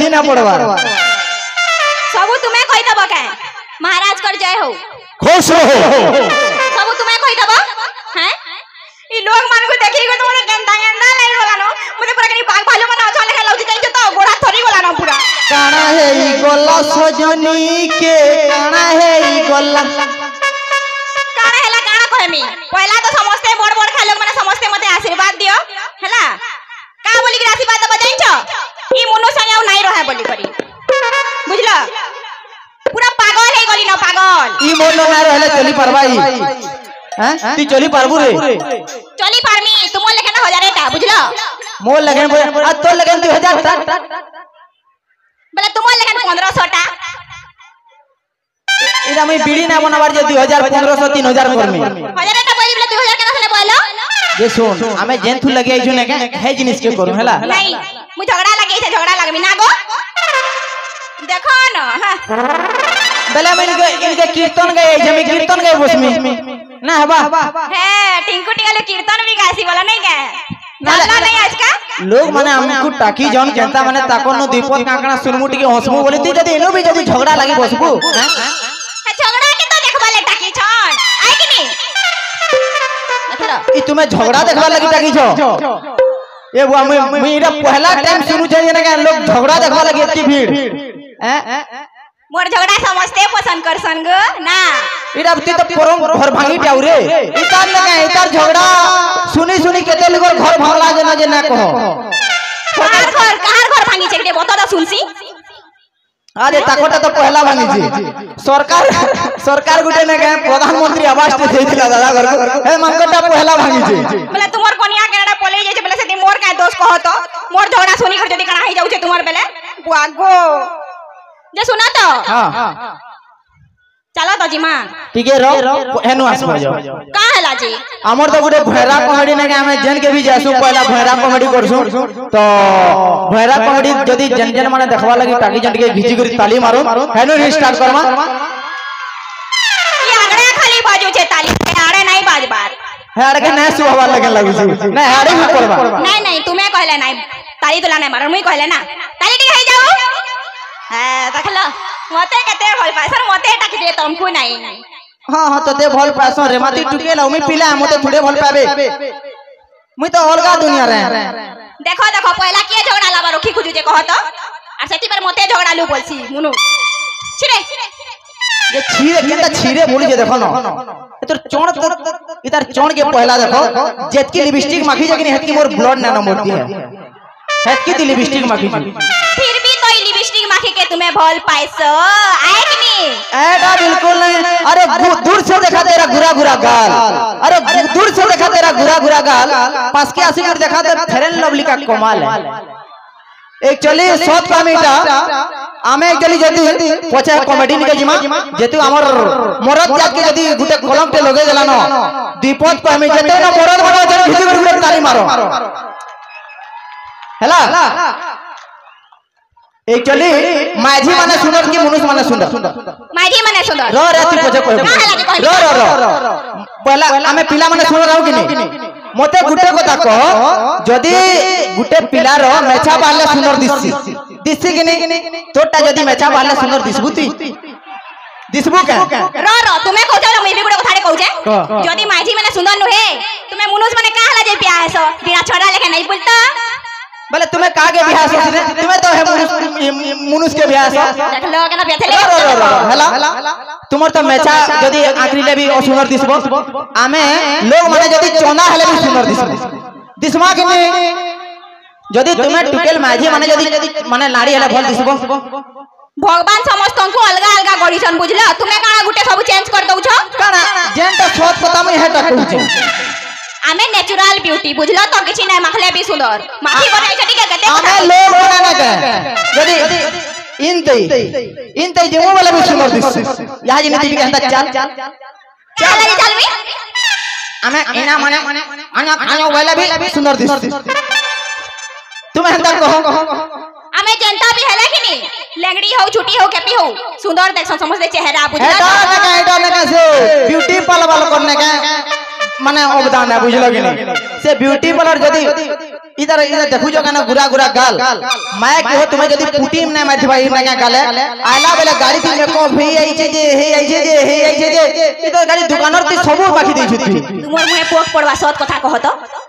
बुद्धि ना पड़वा सब तुम्हें कहि दबो के महाराज कर जय हो खुश रहो सब तुम्हें कहि दबो हैं ई लोग मान को देखि को तोरे गंदा गंदा लाइन वाला नो मुझे पूरा कनी बाग भालू मना अच्छा लेके लौजी जाई तो गोड़ा थोड़ी वाला नो पूरा काना है ई गोला सजनी के काना है ई गोला काना हैला काना कहमी पहला तो समस्ते बड़ बड़ खा लोग माने समस्ते मते आशीर्वाद दियो हैला का बोली के आशीर्वाद दबा जाई छ ई मनो संगे आ नहीं रहे बोली करी बुझला पूरा पागल है गली न पागल ई मोर ना रहले चली परवाई हैं तू चली पारबू रे चली पारमी तुम लेके ना 1000 टा बुझला मोर लगन आ तो लगन 2000 टा बोले तुम लेके 1500 टा इरा मैं बीड़ी ना बनावार जे 2000 1500 3000 करमी 1000 टा बोली बोले 2000 के ना बोलो ये सुन हमें जेंथु लगे आइछु ने के है जिनिस के करू हैला नहीं मु झगड़ा लगे छै झगड़ा लगमी ना गो देखो न बेला में इनके कीर्तन गए जमे कीर्तन गए बसमी ना हबा है टिंकू टिंगले कीर्तन भी गासी वाला नहीं गए जानला नहीं आज का लोग माने हमको टाकी जन जनता माने ताको न दीपक काकड़ा सुनमुटी के हंसमु बोली ती जदी एनो भी जदी झगड़ा लागी बसबू झगड़ा के तो देखबा ले टाकी छन आइ कि नहीं ई तुम्हें झगड़ा देखबा लगी टाकी छ ए बुआ मेरा पहला टाइम सुनु छै ने के लोग झगड़ा देखबा लगी इतनी भीड़ मोर झगड़ा समझते पसंद कर सन गो ना इरा ती तो परम घर भांगी जाऊ रे इतार लगे इतार झगड़ा सुनी सुनी केते लोग घर भांगला जे ना कहो कहार घर भांगी छै के बता द सुनसी अरे ताकोटा तो पहला भांगी छी सरकार गुटे ने के प्रधानमंत्री आवास दे दिला दादा घर को ए मनकोटा पहला भांगी छी बोले तुमर कोनिया केडा पले जाय छै बोले से मोर का दोस्त कहो तो मोर झगड़ा सुनी कर जदी कना ही जाउ छै तुमर बेले बुआगो जे सुना तो हां चलो तो जी मां ठीक है रो हेनु आसबा जाओ का हला जी हमर तो गुटे भैरा कॉमेडी ने के हमें जन के भी जासु पहला भैरा कॉमेडी करसु तो भैरा कॉमेडी जदी जन जन माने देखबा लगी टाकी जन के घिची करी ताली मारो हेनु स्टार्ट करमा ये आगड़ा खाली बाजू छे ताली आड़े नहीं बाजबार है आड़े के ना सुहावा लगे लागु छी ना आड़े भी करबा नहीं तुम्हें कहले नहीं ताली तुला नहीं मारो मुई कहले ना ताली टी हे जाओ हां देखलो मते केते भल पासर मते टाकी दे तुमको नहीं हां तो दे भल पासर रे माती टुके ला मी पिला मते थोड़े भल पाबे मुई तो अलगा दुनिया रे देखो पहला के झगड़ा लाबा रखी खुजू जे कह तो आ सेती पर मते झगड़ा लू बोलसी मुनु छिरे ये छीरे केता छीरे बोली जे देखो न तोर चोण इधर चोण के पहला देखो जेतकी लिपस्टिक माखी जकनी हेतकी मोर ब्लड ना मोरती है हेतकी ती लिपस्टिक माखी फिर भी तो लिपस्टिक माखी के तुम्हें भल पाइसो आए कि नहीं एटा बिल्कुल नहीं अरे दूर से देखा तेरा गुरा गुरा गाल अरे दूर से देखा तेरा गुरा गुरा गाल पास के आसी कर देखा ते फेरन लवली का कमाल है एक्चुअली सत कामीटा आमे एक्चुअली जदी पछे कॉमेडी निके जिमा जेतु हमर मरद जात के जदी गुटे कलम पे लगे गेला न दीपक कामी जेते न मरद बना जन भिजी कर गुटे ताली मारो हैला एक्चुअली माझी माने सुंदर की मनुष्य माने सुंदर माझी माने सुंदर रो रे तू पछे कह रो पहला हमें पिला माने सुंदर आउ कि नहीं मते गुटे कथा कह जदी गुटे पिला रो मेछा बाले सुंदर दिससी कि नहीं तोटा जदी मेछा बाले सुंदर दिसबू दिसबू का रो तुम्हें कहू छ मैं भी गुटे कथारे कहू छे जदी माझी माने सुंदर नुहे तुम्हें मनुष्य माने का हला जे प्यार है बिना छोड़ा लेके नहीं बोलता बोले तुम्हें का के बियाह सोचने तुम्हें तो है मनुष्य के बियाह देख लो केना बेथले हेला तुमर तो मेछा जदी आखरी ले भी सुंदर दिसबो आमे लोग माने जदी चोना हले भी सुंदर दिसमा कि नहीं जदी तुम्हें टुकेल माझी माने जदी माने लाड़ी हले भल दिसबो भगवान समस्त को अलगा अलगा गड़ीसन बुझला तुम्हें का गुटे सब चेंज कर दउ छ काना जेंटा छोट पता में हेटा कहू छ आमे नेचुरल ब्यूटी बुझला तो किछि नै मखले भी सुंदर माखी बनाई छटी के कते आमे लोग बना ना के जदी इनते जेमो वाला भी सुंदर दिस यहा जे नीति के अंदर चल चल मी आमे एना माने आना आयो वाला भी सुंदर दिस तुम्हें अंदर कहो आमे जनता भी हले कि नहीं लेंगड़ी हो छुटी हो केपी हो सुंदर देख समझ चेहरा बुझला एटा ना से ब्यूटी पार्लर वाला करने के माने अवदान है बुझलो कि नहीं से ब्यूटी पार्लर जदी इधर इधर देखु जो गाना गुरा गुरा गाल माय के हो तुम्हें यदि पुटीम नहीं मारथि भाई ना गाले आइला बेले गाड़ी थी में को भी आई छे जे हे आई छे जे इधर गाड़ी दुकानर ती सब बाकी दै छथि तुमर मुहे पोक पड़वा सत कथा कहत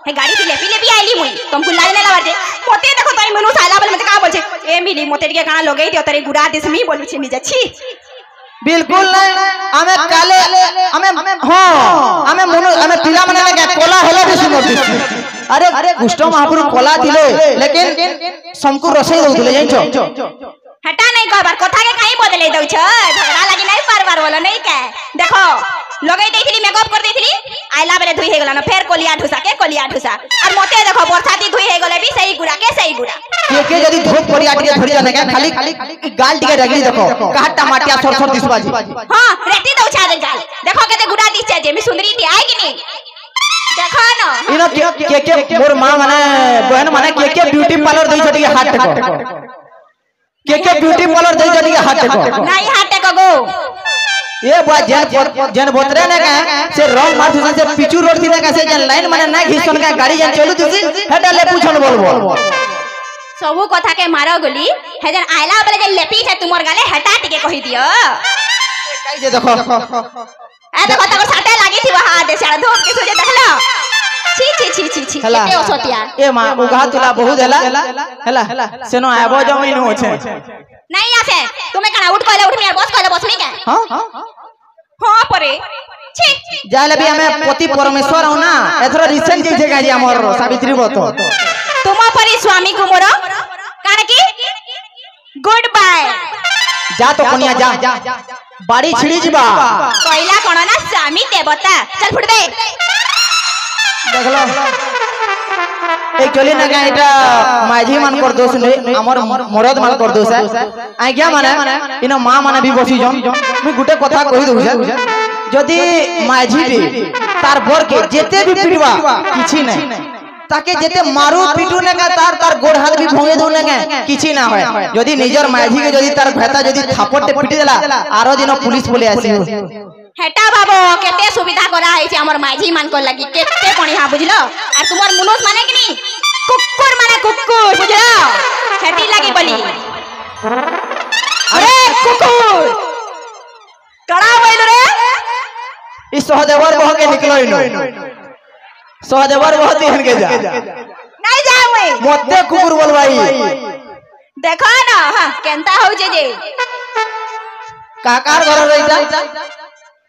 हे गाड़ी थी लेपी लेपी आइली मुई तुमको लाज नहीं लागे मोते देखो तई मेनू साला बेले मते का बोल छे ए मिली मोते के गाना लगई दियो तरे गुरा दिसमी बोलु छी निजे छी बिल्कुल नहीं हमें काले हमें हां हमें मुनु हमें पिला मने लगे कोला होला दिसि मोर अरे गुष्टो महापुर कोला दिले लेकिन समकु रसई दउले जाइछो हटा नहीं कहबार कथा के काई बदले दउ छ झगड़ा लागि नहीं बार बोलो नहीं के देखो लगई देथिली मेकअप कर देथिली आइला बेले धुई हे गेला न फेर कोलिया ढुसा और मोते देखो बरसाती धुई हे गेले भी सही गुड़ा के यदि धूप पड़ी आटी धरि जाने के खाली गाल टिके रगड़ी देखो कहा टमाटिया सरसर दिसबाजी हां रेटी दउ छा दे गाल देखो केते गुड़ा दिस छे जे मी सुंदरी टी आइ कि नहीं देखो न इनो के मोर मां माने बहन माने के ब्यूटी पार्लर दई छटी हाथ को के ब्यूटी पार्लर दई छटी हाथ को नहीं हाथ को गो ये बा जन बोतरे ने का से रंग मार दुसन से पिचू रोड थी ने का से जन लाइन माने ना घिसन का गाड़ी जन चलु तुसी हेटा ले पूछन बोलबो सबु कथा के मारो गोली हे जन आइला बेले जे लेपी छे तुमर गाले हटा टिके कहि दियो काई जे देखो ए देखो तको साटे लागी थी वहां दे सारा धोप के सोजे देखलो छी केते ओसतिया ए मां उगा तुला बहुत हला सेनो आबो जमीन हो छे नहीं आसे तुम्हें कना उठ कहले उठ मिया बस कहले बस नहीं के हां परे छी जाले भी हमें पति परमेश्वर हो ना एथरो रिसेंट जे गाजी हमर सावित्री व्रत तुम परी स्वामी को मोर कान की गुड बाय जा तो कोनिया जा बाड़ी छिड़ी जीवा कहला कोन ना स्वामी देवता चल फुट दे देखलो एक्चुअली ना एटा माझी मान कर दोष नै हमर मरद मान कर दोष है आज्ञा माने इनो मां माने भी बसी जम मैं गुटे कथा कहि दउ छै जदी माझी भी तार बर के जेते भी पिटवा किछि नै ताके जेते मारू पिटू ने का तार गोड़ हाथ भी भंगे दउ ने किछि ना होय जदी निजर माझी के जदी तार भेता जदी थापटे पिटि देला आरो दिन पुलिस बोले आसी हेटा बाबू केते सुविधा करा है छे हमर माझी मान को लगी केते बढ़िया बुझलो और तुमर मनुष्य माने कि नहीं कुकुर माने कुकुर बुझलो हेटी लगी बोली अरे कुकुर कड़ा होइल रे ई सहदेवर बह के निकलो इनो सहदेवर बहुत ही हन के जा नहीं जा मैं मोते कुकुर बोलवाई देखो ना हां केनता हो जे काकार घर रहिता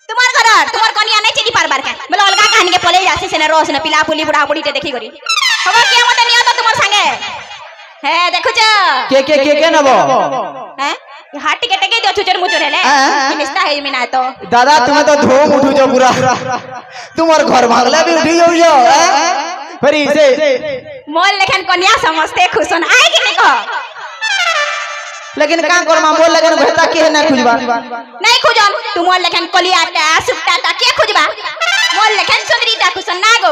तुम्हार घर तुम्हार कनिया नहीं चिनी पार बार के बोले अलगा कहानी के पले जासे से रोज न पिला पुली बुढ़ा बुढ़ी ते देखी करी खबर किया मत नहीं आता तुम्हार संगे हे देखो जा के नबो हैं हाथ टिके टिके दो छुचर मुचर हेले निस्ता है मिना तो दादा तुम्हें तो धूम उठू जो पूरा तुम्हार घर भागला भी उठी जो फिर से मोल लेकिन कन्या समझते खुशन आए कि नहीं को लेकिन का कर मां बोल लेकिन भेता के ना खुजबा नहीं खुजन तुम लेकिन कलिया ता सुक्ता ता के खुजबा मोल लेकिन सुंदरी ता खुशन ना गो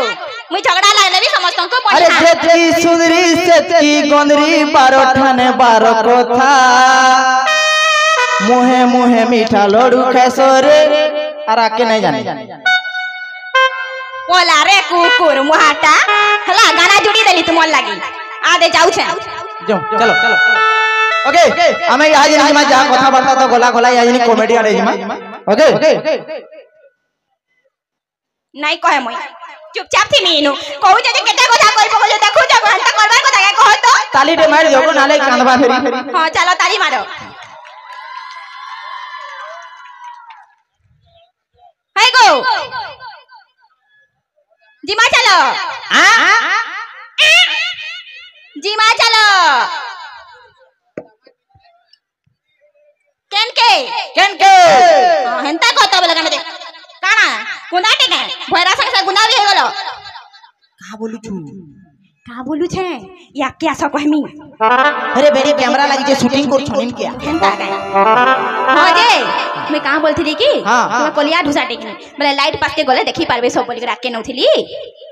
मुई झगड़ा लागले भी समझतो को अरे जेती सुंदरी सेती गोंदरी बारो ठाने बारो कोथा मुहे मुहे मीठा लोडू कैसोरे अरा के नहीं जाने बोला रे कुकुर मुहाटा हला गाना जुड़ी देली तुम लागी आ दे जाऊ छे जो चलो ओके हमें यहाँ जिन जिमा जहाँ कथा बार्ता तो गोला गोला यहाँ जिन कॉमेडी आरे जिमा ओके नहीं कहे मोई चुपचाप थी मीनू कहू जे केते कथा कइबो बोले देखू जा घंटा करबार कथा के कह तो ताली दे मार दियो नाले कांदबा फेरी हां चलो ताली मारो हाय गो जिमा चलो जिमा चलो केन के हेंता कहता बोले कने काना गुनाटे के भयरा संग से गुना भी हो गेलो का बोलू छे या क्या स कहमी अरे बेरी कैमरा लागि जे शूटिंग कर छनिन के हेंता का हां जे मैं कहां बोलथली की तुम्हें कोलिया ढुसा टेकनी बोले लाइट पास के गले देखि पारबे सब बोली के राख के नउथली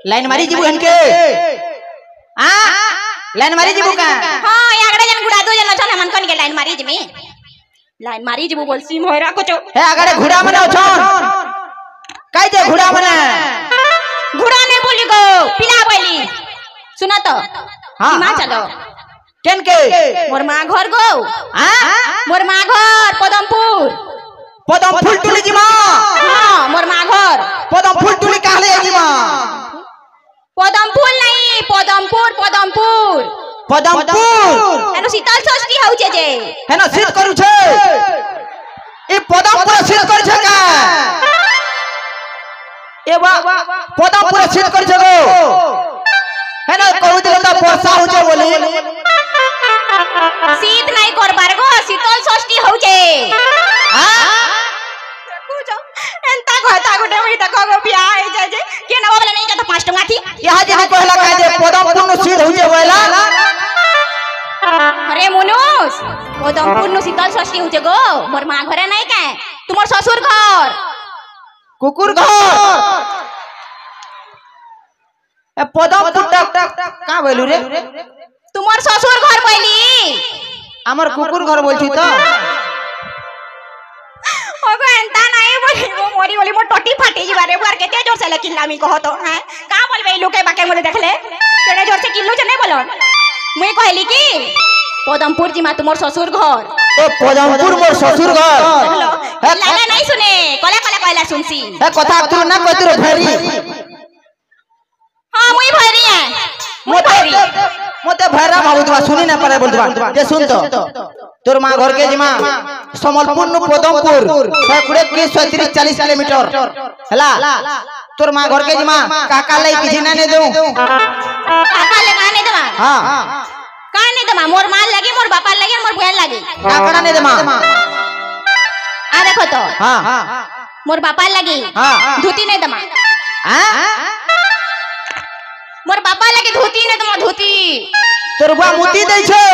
लाइन मारी जीबू हनके लाइन मारी जीबू का हां यागड़े जन गुड़ा दो जन छन मन कन के लाइन मारी जमी लाइन मारी जीबू बोलसी मोहरा कोचो हे आगड़े घुड़ा मने छन काई जे घुड़ा मने घुड़ा ने बोली गो पिला बोली सुना तो जिमा चलो केन के मोर माँ घर गो मोर माँ घर पदमपुर पदम फूल टुली जिमा हाँ मोर माँ घर पदम फूल टुली कहले जिमा पदमपुर नहीं पदमपुर पदमपुर पदमपुर एनो शीतल षष्ठी होउछे जे हेनो शीत करू छे ई पदमपुर शीत करू छे का ए बा पदमपुर शीत करू छे गो हेनो कहू दिलो त वर्षा हो छे बोली शीत नहीं करबार गो शीतल षष्ठी होउछे हां देखु एंता कहता गुटे मी त गो बियाह हे जाय जे के ना बोले नहीं जा त 5 टका थी यहां जे कहला का जे पदमपुर नो शीत हो छे बोला अरे मुनुस पदमपुर नो शीतल षष्ठी होउछे गो मोर माँ घरे नहीं के तुमर ससुर घर कुकुर घर ए पदमपुर का बोलू रे तुमर ससुर घर बोली हमर कुकुर घर बोलछी तो ओगो एंता नहीं बोली वो मोरी बोली मो टटी फाटी जी बारे बार केते जोर से लेकिन मी कहो तो हैं का बोलबे लोके बाके मोले देखले केने जोर से किल्लो जे नहीं बोलो मुई कहली की पदमपुर जी मा तुमर ससुर घर ए पदमपुर मोर ससुर घर लागे नहीं सुने कले कले कहला सुनसी ए कथा तू ना कहत रे फेरी हां मुई भरी है मोते भैरा भाबुतवा सुनी ना पारे बोलतवा जे सुन तो तोर मां घर के जिमा समलपुर नु पदमपुर 130 40 किलोमीटर हला तोर मां घर के जिमा काका लई किछि ना ने देऊ काका ले गाने देवा हां का नहीं देमा मोर मां लगे मोर बापा लगे मोर बहन लगे काका ने देमा आ देखो तो हां मोर बापा लगे हां धोती नहीं देमा हां मोर बापा लगे धोती नहीं देमा धोती तोर बा मुती दै छै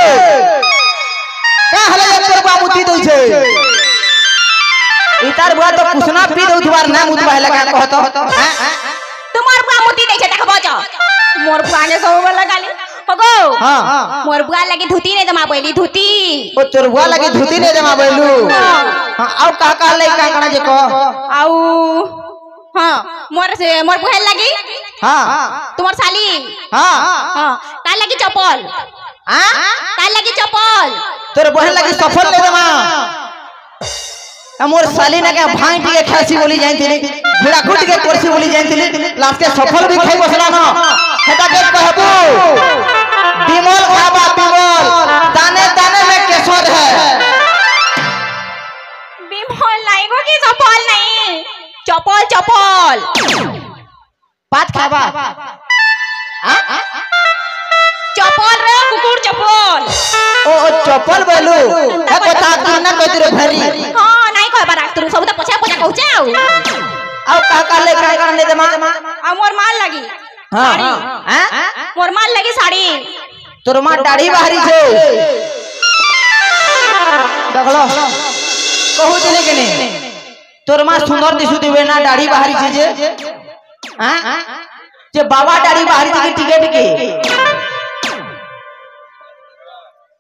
का हले तोर बा मुती दै छै इतार बुआ तो कुसना पी दउ दुबार ना मुतबा लगा कहत तुम्हार बुआ मुती दै छै देखबो छ मोर बुआ ने सब वाला गाली होगो हां मोर बुआ लगे धोती नहीं देमा पहली धोती ओ तोर बुआ लगे धोती नहीं देमा बैलू हां आउ का ले का कना जे को आउ हां मोर बहन लगी हां तुम्हार साली हां हां का लगी चप्पल हां का लगी चप्पल तोर बहन लगी सफल ले देमा हमर साली ना के भाई के खासी बोली जानतिली घोड़ा खुट के कुर्सी बोली जानतिली लास्ट के सफल भी खाई बसला न हेता के कहबो बिमल बाबा बिमल दाने दाने में केसर है बिमल नहीं गो की चप्पल नहीं चप्पल चप्पल बात खाबा चप्पल रे कुकुर चप्पल ओ चप्पल बोलू ए कथा तू ना कहत रे भरी हां नहीं कहबा राख तू सब तो पछा पछा कहू आउ का ले का करने देमा आ मोर माल लगी हां हां मोर माल लगी साड़ी तोर मां दाढ़ी बाहरी छे देखलो कहू दिले के ने तोर मां सुंदर दिसु दिवे ना दाढ़ी बाहरी छे जे हां जे बाबा दाढ़ी बाहरी छे टिकट के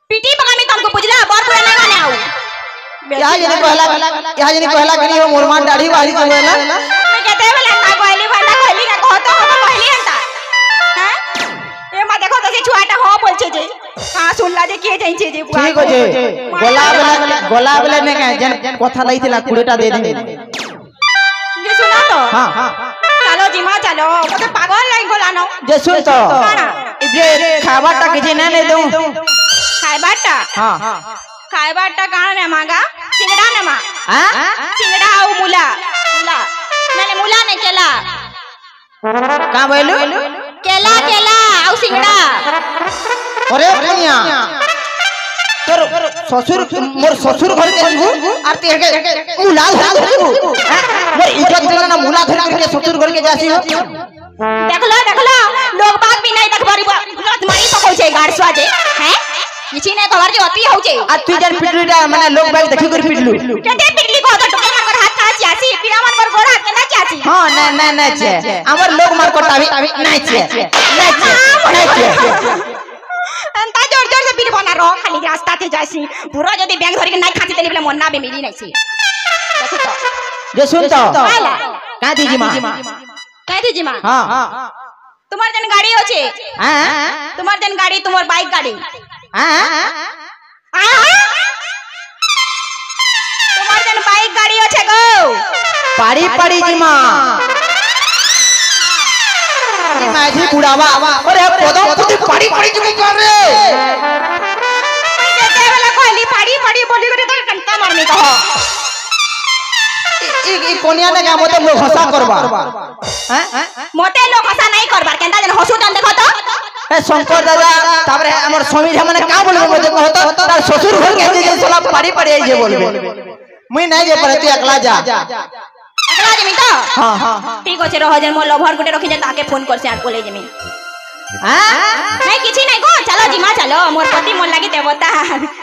पीटी बगा में तुमको पुजला बार पूरा ना गाने आऊ यहां जने कहला कि हो मोर मां दाढ़ी बाहरी छे बोला मैं कहते वाला ना कहली वाला कहली का कहतो हो कहली हंता हैं ए मा देखो तो से छुआटा हो बोल छे जे हां सुनला जे के जाई छे जे ठीक हो जे गोलाब ले ने के जन कथा लईतिला कुड़ीटा दे दे ये सुना तो हां चलो जिमा चलो मते पागल लाई गोलानो जे सुन तो जे खाबाटा के जे ना ने दऊ खाइबाटा हां खाइबाटा कान ने मांगा सिंगड़ा ने मा हां सिंगड़ा आउ मुला मुला मैंने मुला ने केला का बोलू केला केला आउ सिंगड़ा अरे कन्या तोर ससुर मोर ससुर घर के जंगू आर ते के मुला धर मोर इज्जत देना ना मुला धर के ससुर घर के जासी हो देख लो लोग बात भी नहीं देखबारी लत मारी पकौ छे गाड़सवा जे हैं किछि ने खबर जे अति हो छे आ तू जन पिटलुटा माने लोग बाग देखि कर पिटलू केते पिटली को तो टोके मार कर हाथ का चासी पीरा मार कर गोड़ा के ना चासी हां नहीं छे हमर लोग मार कोटावी नहीं छे अंता जोर जोर से पीर बना रो खाली रास्ता थे जासी पूरा जदी बैंक धरि के नहीं खाती तेली बले मन्ना बे मिली नहीं छी देखो तो जे सुन तो आला का दीजी मां कह दीजिए मां हां তোমার জন্য গাড়ি আছে তোমার জন্য গাড়ি তোমার বাইক গাড়ি তোমার জন্য বাইক গাড়ি আছে গো পাড়ি পাড়ি জিমা মাঝি বুড়াবা আরে পদম পুতি পাড়ি পাড়ি জিমা করে যেতে বেলা কইলি পাড়ি পাড়ি বলি করে তো ঘন্টা মারনি কহ ই কোনিয়া না মতে লোক হসা করবা মতে লোক হসা নাই করবার কেনটা যেন হসু জান দেখো তো এ শঙ্কর দাদা তারপরে আমার স্বামী মানে কা বলবে মতে কহত তার শ্বশুর ঘর কে যে সালা পাড়ি পাড়ি আই যে বলবে মুই নাই যে পারে তুই একলা যা একলা জমি তো हां हां ঠিক আছে রহজন মো লভার গুটে রখি যে তাকে ফোন করছে আর বলে জমি নাই কিছু নাই গো চলো জিমা চলো মোর পতি মন লাগি দেবতা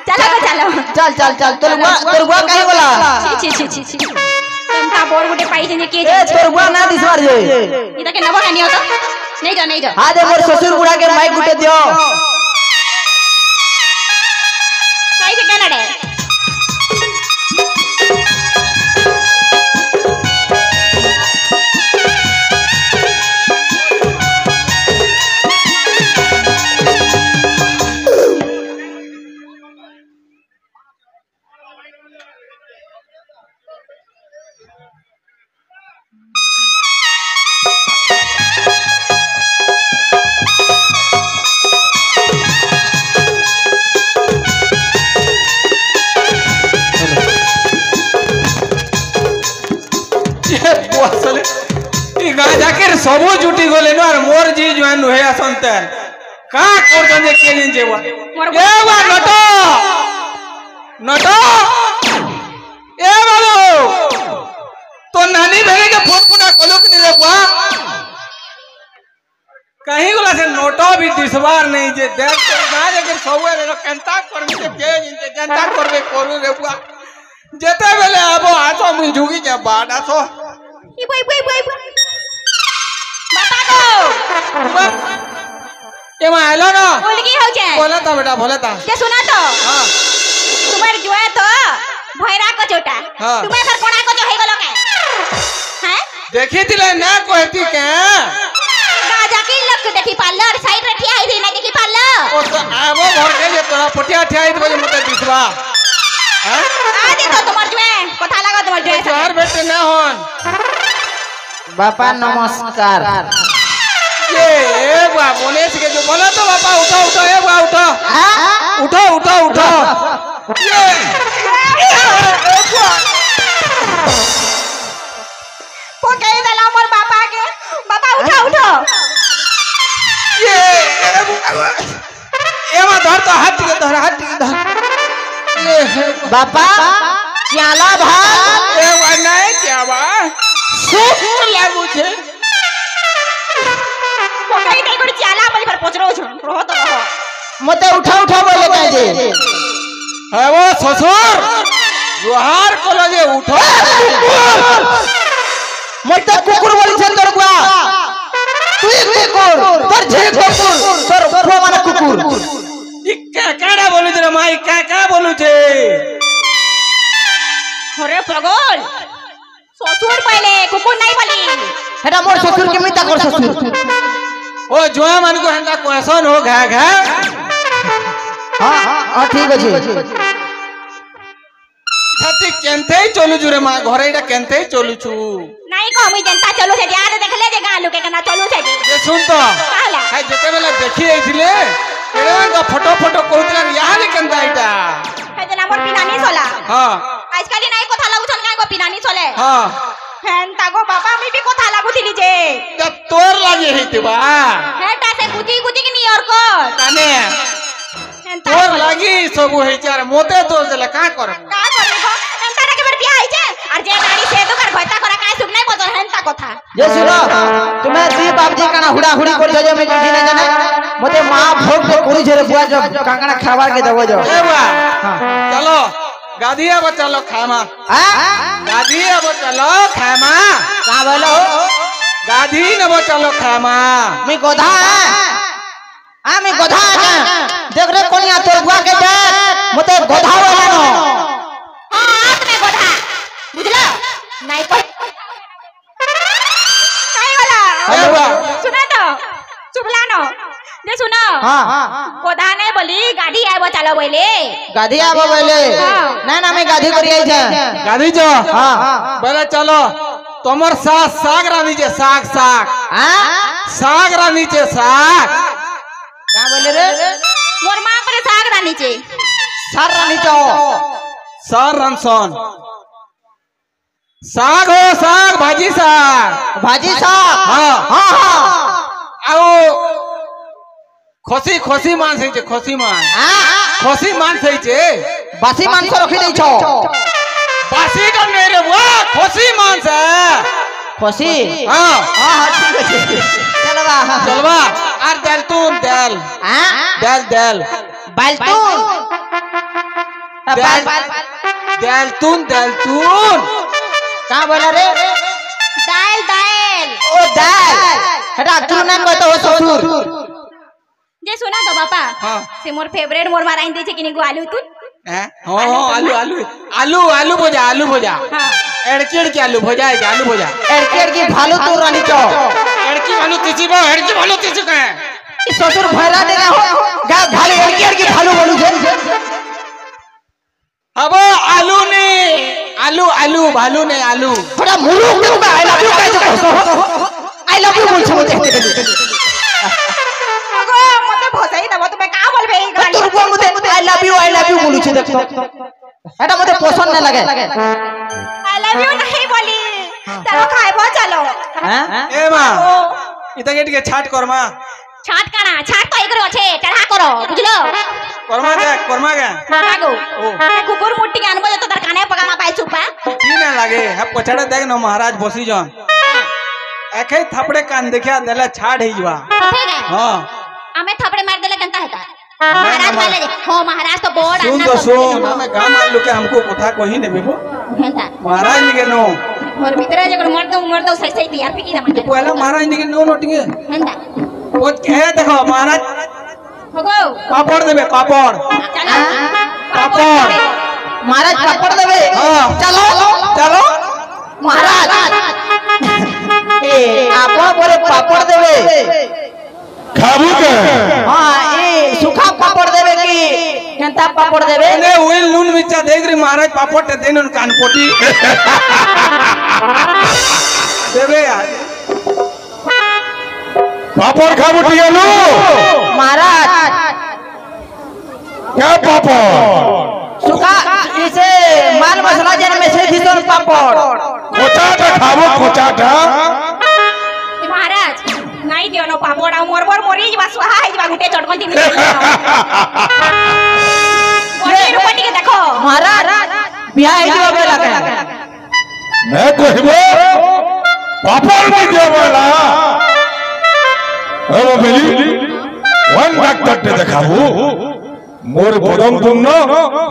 চলো গো চলো चल चल चल তোর বুয়া কাহে বলা ছি ছি ছি ছি এমটা বড় গুটে পাইছে যে কে এ তোর বুয়া না দিসবার যে ইতাকে নব কানি হতো নেই যাও আজ মোর শ্বশুর বুড়া के माइक গুটে দিও পাইছে কেন রে सबू जुटी गले और मोर जी जवान नुहे असंतन का करजन जे के दिन जेवा ए वा नटो नटो ए बाबू तो नानी भेले के फोन पुना कलो कि रे बा कहीं गोला से नोटो भी दिसवार नहीं जे देख के ना जे सबे रे कंता करबे के दिन जे जनता करबे करू रे बा जेते बेले आबो आतो मुई जुगी के बाद आतो ई बई बता दो ये मैं आलो ना बोल की हो जाए बोला था बेटा बोला था ये सुना तो हां तुम्हारे जो है तो भैरा को छोटा हाँ। तुम्हें घर कोना को जो है गलो के हैं देखी दिले ना कहती के गाजा की लोग देखी पार्लर साइड रखी आई थी ना देखी पार्लर ओ तो आबो घर के जे तोरा पटिया ठियाई दे बजे मते दिसवा हैं आदि तो तुम्हार जो है कथा लगा तुम्हार जो है चार बेटे ना होन बापा नमस्कार ये बा बोले के जो बोला तो बापा उठो उठो ए बा उठो उठो उठो उठो ये वो कहे दला मोर पापा के पापा उठो उठो ये मा धर तो हाथ के धर ये बापा चाला भात ए वा नहीं क्या बा सुख लागू छे वो कहे दे गुड़ चाला बोली पर पोचरो छ रहो तो रहो मते उठा उठा बोले काहे जे है वो ससुर जोहार कोलो जे उठो मते कुकुर बोली छे तोर बुआ तुई कुकुर तोर झे कुकुर तोर बुआ माने कुकुर इक्का काडा बोलु छे रे माई का बोलु छे अरे प्रगोल ससुर पहले कुकुर नहीं बोली हेटा मोर ससुर के मिता कर ससुर ओ जोआ मन को हंदा क्वेश्चन हो घा घा हां ठीक अछि छाती केनते चलु जुरे मा घरे एटा केनते चलु छु नहीं को मी जनता चलो से याद देखले जे गां लोके केना चलू छै जे सुन तो काला हाय जते बेला देखि आइथिले केरे का फोटो फोटो कहतला यार केनता एटा है जना मोर पिनानी सोला हां आजकल नहीं कथा लागु छन काई को पिनानी सोले हां हेन तागो बाबा मी भी कथा लागु थिली जे त तोर लागे हेतिबा हेटा से गुजी गुजी के नियर को काने हेन तोर लागी सब हे चार मोते तो देला का करब का करबे को हेन तारा के बर बियाह आइ छे और जे गाड़ी से तो कर भयता करा काय सुन नहीं बजो हेन ता कथा जे सुनो तुम्हें दी बाप जी काना हुड़ा हुड़ी कर जे मैं जी ना जाने मते मां भोग तो करी जे रे बुआ जो कांगना खाबार के देबो जो ए बा चलो गादी अब चलो खामा गादी अब चलो खामा का बोलो गादी नब चलो खामा मैं गोधा मैं गोधा देख रे कोनिया तोर बुआ के दे मते गोधा वाला नो हां आत में गोधा बुझला नहीं पर काय वाला ए बा सुना तो हाँ कोदा नहीं बोली गाड़ी आबो चलो बोले गाधी आबो बोले ना ना मैं गाधी करी आई छे गाधी जो हाँ बोले चलो तोमर साग साग रानी जे साग साग हाँ साग रानी जे साग क्या बोले रे मोर मां पर साग रानी चे सर रानी चाओ सर रनसन साग हो साग भाजी साग हाँ हाँ हाँ आओ खसी खसी मांस है खसी मांस खसी मांस है बासी मांस रखी दई छो बासी का नहीं रे वाह खसी मांस है खुशी हाँ हाँ ठीक है चलवा चलवा आर दलतून दल दल दल बालतून दलतून दलतून कहाँ बोला रे दाल दाल ओ दाल डॉक्टर ना कहतो हो ससुर जे सुना तो बापा हाँ से मोर फेवरेट मोर माराइन दे छे किनी गो आलू तू हाँ हाँ आलू आलू आलू आलू भोजा हां एड़की के आलू भोजा है आलू भोजा एड़की भालू तू रानी चो एड़की भालू तीसी का है ससुर भैरा देगा हो गा भालू एड़की भालू बोलू छे अब आलू ने आलू आलू भालू ने आलू थोड़ा मुलू क्यों का आई लव यू कहछो आई लव यू बोल छो देखते गो मते भसाई दबो तुम्हें का बोलबे ई गाड़ी तोर बोल मते आई लव यू बोलू छे देखो एटा मते पसंद न लगे आई लव यू नहीं बोली चलो खाइबो चलो हैं ए मां इता गेट के छाट कर मां छाट काना छाट तो एकरो छे चढ़ा करो बुझलो कर्मा के लागो कुकुर मुट्ठी के अनबो तो तर काने पकाना पाई छुपा जी ना लागे अब पछाड़े देख न महाराज बसी जन एके थपड़े कान देखिया देले छाड़ हिजवा ठीक है हां हमें थपड़े मार देले जनता है महाराज वाले हो महाराज तो बोर्ड सुन तो सुन हमें गांव मान लो के हमको कथा कोही ने बेबो घंटा महाराज ने के नो और भीतर जगर मर दो सही सही तैयार पिकी ना पहला महाराज ने के नो नोटिए घंटा वो कहे देखो महाराज होगो पापड़ देबे पापड़ चलो पापड़ महाराज पापड़ देवे हां चलो चलो महाराज ए आपो बोले पापड़ देवे खाबू के हां ए सूखा पापड़ देवे की केंता पापड़ देवे ने ओइल नून मिर्चा देख रे महाराज पापड़ ते देन उन कान पोटी देबे यार पापड़ खाबू टियालू महाराज क्या पापड़ सूखा इसे माल मसाला जन में से भीतर पापड़ कोचाटा खाबू कोचाटा महाराज नहीं दियो नो पापड़ आ मोर मोरी जबा सुहा है जबा गुटे चटकन दिन गोटी रुपटी के देखो महाराज बियाह ही होवे लगे मैं कहबो पापड़ नहीं देवला अब मिली वन डॉक्टर ते देखाबू मोर बदन तुम न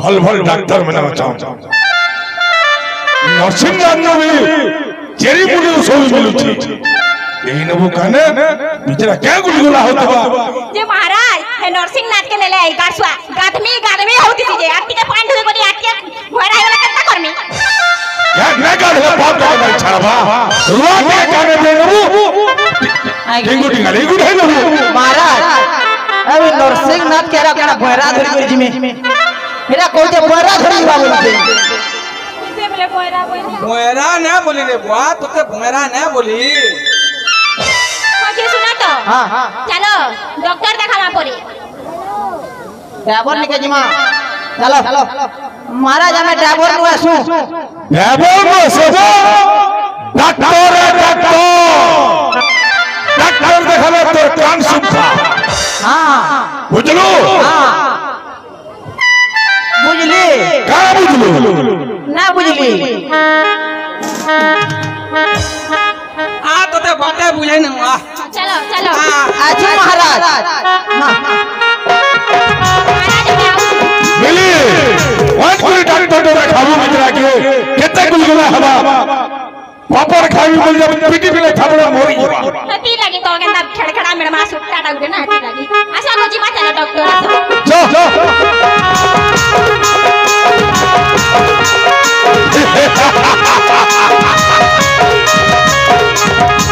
भल भल डॉक्टर में न चाहू नर्सिंग जानबी चेरी मुड़ी सोई मिलुची एही नबु काने बिचारा क्या गुलगुला होतबा जे महाराज हे नर्सिंग नाच के लेले आई गासवा गादमी होती थी जे आटी के पांड हुई कोनी आटी भरा वाला कत्ता करमी क्या मैं का है बाप का नहीं छड़बा रुआ के काने दे नबु टिंगु टिंगले गुड है नबु महाराज अभी नरसिंह नाथ केरा केना भोरा धरी जी में मेरा कोई जे भोरा धरी बा बोलते से बोले भोरा ना बोली रे बुआ तो ते भोरा ना बोली मुझे सुना तो हां चलो डॉक्टर देखावा पड़ी ड्राइवर निके जिमा चलो महाराज हमें ड्राइवर नु आसू ड्राइवर नु सबो डॉक्टर डॉक्टर देखले तो कान सुखा हां बुझलो हां बुझली का बुझलो ना बुझली आ तो ते बाटे बुझाई न आ चलो चलो आजू महाराज हां महाराज क्या मिली वन कोई डॉक्टर तो देखाबू बिचरा के केते गुलगुला हवा पापड़ खाई बोल जब पीटी पिले थाबड़ा मोरी जबा हती लगी तो गंदा खड़खड़ा मेरा मां सुट्टा डाउडे ना हती लगी आशा को जीवा चलो डॉक्टर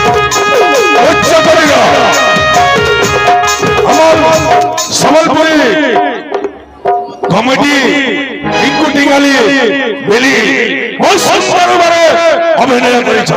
अच्छा करेगा हमारे মিলি বহুত সুন্দর ভাবে অভিনয় করেছ